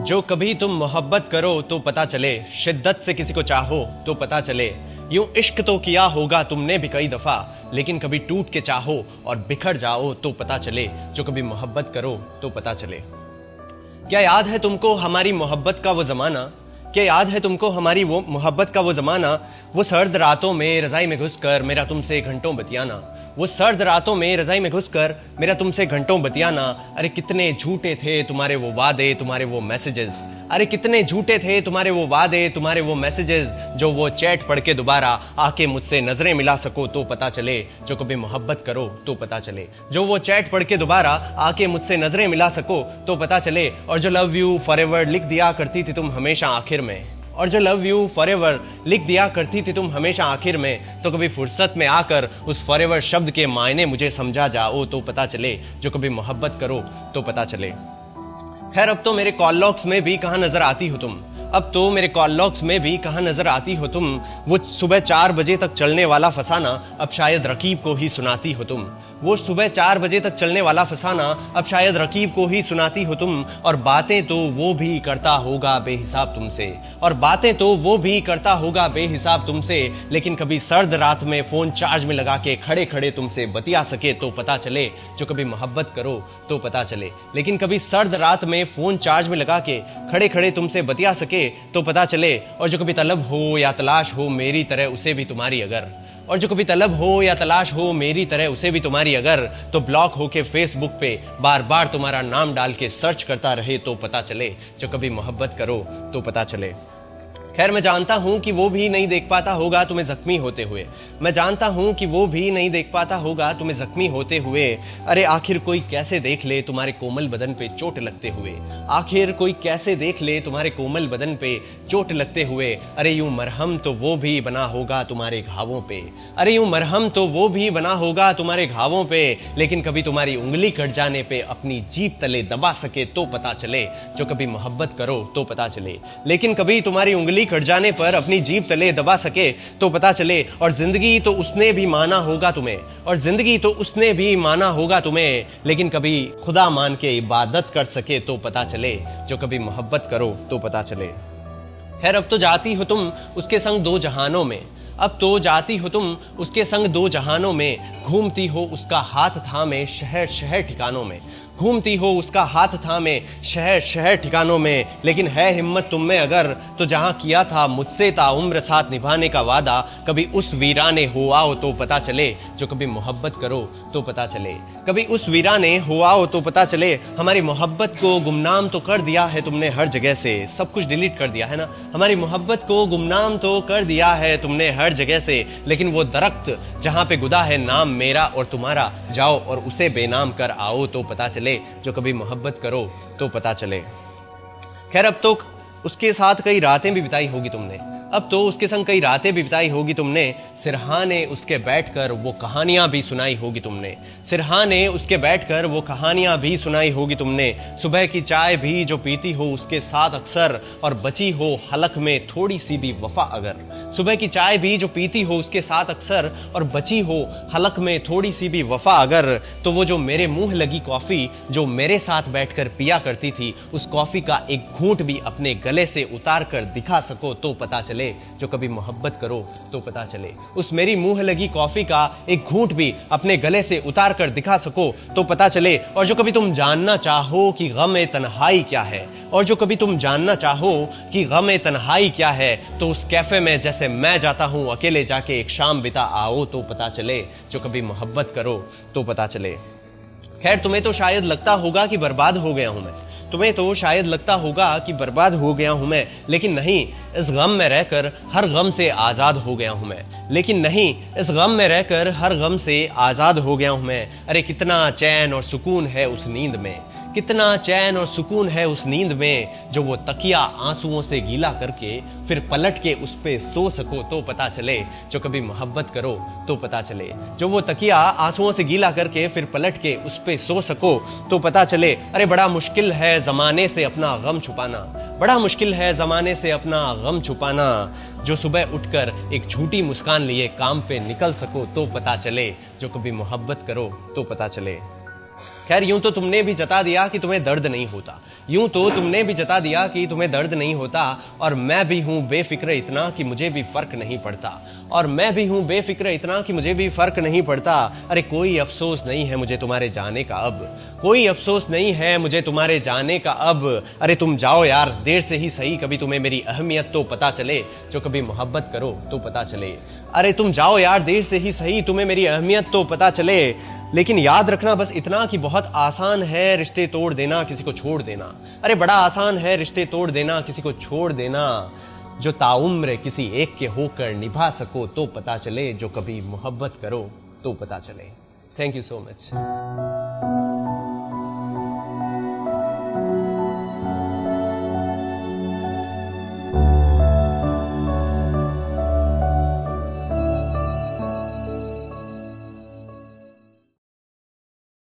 जो कभी तुम मोहब्बत करो तो पता चले, शिद्दत से किसी को चाहो तो पता चले। यूं इश्क तो किया होगा तुमने भी कई दफा, लेकिन कभी टूट के चाहो और बिखर जाओ तो पता चले। जो कभी मोहब्बत करो तो पता चले। क्या याद है तुमको हमारी मोहब्बत का वो जमाना? क्या याद है तुमको हमारी वो मोहब्बत का वो जमाना? वो सर्द रातों में रजाई में घुसकर मेरा तुमसे घंटों बतियाना। वो सर्द रातों में रजाई में घुसकर मेरा तुमसे घंटों बतियाना। अरे कितने झूठे थे तुम्हारे वो वादे, तुम्हारे वो मैसेजेस। अरे कितने झूठे थे तुम्हारे वो वादे, तुम्हारे वो मैसेजेस। जो वो चैट पढ़ के दोबारा आके मुझसे नजरें मिला सको तो पता चले। जो कभी मोहब्बत करो तो पता चले। जो वो चैट पढ़ के दोबारा आके मुझसे नजरें मिला सको तो पता चले। और जो लव यू फॉरएवर लिख दिया करती थी तुम हमेशा आखिर में, और जो लव यू फॉरएवर लिख दिया करती थी तुम हमेशा आखिर में, तो कभी फुर्सत में आकर उस फॉरएवर शब्द के मायने मुझे समझा जाओ तो पता चले। जो कभी मोहब्बत करो तो पता चले। खैर अब तो मेरे कॉल लॉग्स में भी कहां नजर आती हो तुम। अब तो मेरे कॉल लॉग्स में भी कहां नजर आती हो तुम। वो सुबह 4 बजे तक चलने वाला फसाना अब शायद रकीब को ही सुनाती हो तुम। वो सुबह 4 बजे तक चलने वाला फसाना अब शायद रकीब को ही सुनाती हो तुम। और बातें तो वो भी करता होगा बेहिसाब तुमसे, और बातें तो वो भी करता होगा बेहिसाब तुमसे। लेकिन कभी सर्द रात में फोन चार्ज में लगा के खड़े खड़े तुमसे बतिया सके तो पता चले। जो कभी मोहब्बत करो तो पता चले। लेकिन कभी सर्द रात में फोन चार्ज में लगा के खड़े खड़े तुमसे बतिया सके तो पता चले। और जो कभी तलब हो या तलाश हो मेरी तरह उसे भी तुम्हारी अगर, और जो कभी तलब हो या तलाश हो मेरी तरह उसे भी तुम्हारी अगर, तो ब्लॉक होके फेसबुक पे बार बार तुम्हारा नाम डाल के सर्च करता रहे तो पता चले। जो कभी मोहब्बत करो तो पता चले। खैर मैं जानता हूं कि वो भी नहीं देख पाता होगा तुम्हें जख्मी होते हुए। मैं जानता हूं कि वो भी नहीं देख पाता होगा तुम्हें जख्मी होते हुए। अरे आखिर कोई कैसे देख ले तुम्हारे कोमल बदन पे चोट लगते हुए। आखिर कोई कैसे देख ले तुम्हारे कोमल बदन पे चोट लगते हुए। अरे यूं मरहम तो वो भी बना होगा तुम्हारे घावों पे। अरे यूं मरहम तो वो भी बना होगा तुम्हारे घावों पे। लेकिन कभी तुम्हारी उंगली कट जाने पे अपनी जीभ तले दबा सके तो पता चले। जो कभी मोहब्बत करो तो पता चले। लेकिन कभी तुम्हारी उंगली कट जाने पर अपनी जीभ तले दबा सके तो पता चले। और जिंदगी तो उसने भी माना होगा तुम्हें, और जिंदगी तो उसने भी माना होगा तुम्हें। लेकिन कभी खुदा मान के इबादत कर सके तो पता चले। जो कभी मोहब्बत करो तो पता चले। खैर अब तो जाती हो तुम उसके संग 2 जहानों में। अब तो जाती हो तुम उसके संग 2 जहानों में। घूमती हो उसका हाथ थामे शहर शहर ठिकानों में। घूमती हो उसका हाथ थामे शहर शहर ठिकानों में। लेकिन है हिम्मत तुम में अगर, तो जहां किया था मुझसे ताउम्र साथ निभाने का वादा, कभी उस वीराने हो आओ तो पता चले। जो कभी मोहब्बत करो तो पता चले। कभी उस वीराने हो आओ तो पता चले। हमारी मोहब्बत को गुमनाम तो कर दिया है तुमने हर जगह से, सब कुछ डिलीट कर दिया है ना। हमारी मोहब्बत को गुमनाम तो कर दिया है तुमने हर जगह से। लेकिन वो दरख्त जहां पे गुदा है नाम मेरा और तुम्हारा, जाओ और उसे बेनाम कर आओ तो पता चले। जो कभी मोहब्बत करो तो पता चले। खैर अब तो उसके साथ कई रातें भी बिताई होगी तुमने। अब तो उसके संग कई रातें भी बिताई होगी तुमने। सिरहाने उसके बैठकर वो कहानियां भी सुनाई होगी तुमने। सिरहाने उसके बैठकर वो कहानियां भी सुनाई होगी तुमने। सुबह की चाय भी जो पीती हो उसके साथ अक्सर, और बची हो हलक में थोड़ी सी भी वफा अगर। सुबह की चाय भी जो पीती हो उसके साथ अक्सर, और बची हो हलक में थोड़ी सी भी वफा अगर, तो वो जो मेरे मुंह लगी कॉफी जो मेरे साथ बैठकर पिया करती थी, उस कॉफी का एक घूंट भी अपने गले से उतार कर दिखा सको तो पता चले। जो कभी मोहब्बत करो तो पता चले। उस मेरी मुंह लगी कॉफी का एक घूंट भी अपने गले से उतार कर दिखा सको तो पता चले। और जो कभी तुम जानना चाहो कि गम तन्हाई क्या है, और जो कभी तुम जानना चाहो कि गम तन्हाई क्या है, तो उस कैफे में जैसे मैं जाता हूं अकेले जाके एक शाम बिता आओ तो पता चले। जो कभी मोहब्बत करो तो पता चले। खैर तुम्हें तो शायद लगता होगा कि बर्बाद हो गया हूं मैं। तुम्हें तो शायद लगता होगा कि बर्बाद हो गया हूं मैं। लेकिन नहीं, इस गम में रहकर हर गम से आजाद हो गया हूं मैं। लेकिन नहीं, इस गम में रहकर हर गम से आजाद हो गया हूं मैं। अरे कितना चैन और सुकून है उस नींद में। कितना चैन और सुकून है उस नींद में। जो वो तकिया आंसुओं से गीला करके फिर पलट के उस पे सो सको तो पता चले। जो कभी मोहब्बत करो तो पता चले। जो वो तकिया आंसुओं से गीला करके फिर पलट के उस पे सो सको तो पता चले। अरे बड़ा मुश्किल है जमाने से अपना गम छुपाना। बड़ा मुश्किल है जमाने से अपना गम छुपाना। जो सुबह उठकर एक झूठी मुस्कान लिए काम पे निकल सको तो पता चले। जो कभी मोहब्बत करो तो पता चले। खैर यूं तो तुमने भी जता दिया कि तुम्हें दर्द नहीं होता, यूं तो तुमने भी जता दिया कि तुम्हें दर्द नहीं होता, और मैं भी हूं बेफिक्र इतना कि मुझे भी फर्क नहीं पड़ता, और मैं भी हूं बेफिक्र इतना कि मुझे भी फर्क नहीं पड़ता। अरे कोई अफसोस नहीं है मुझे तुम्हारे जाने का अब, कोई अफसोस नहीं है मुझे तुम्हारे जाने का अब। अरे तुम जाओ यार देर से ही सही, कभी तुम्हें मेरी अहमियत तो पता चले, जो कभी मोहब्बत करो तो पता चले। अरे तुम जाओ यार देर से ही सही, तुम्हें मेरी अहमियत तो पता चले, लेकिन याद रखना बस इतना कि बहुत आसान है रिश्ते तोड़ देना, किसी को छोड़ देना। अरे बड़ा आसान है रिश्ते तोड़ देना, किसी को छोड़ देना। जो ताउम्र किसी एक के होकर निभा सको तो पता चले, जो कभी मोहब्बत करो तो पता चले। Thank you so much.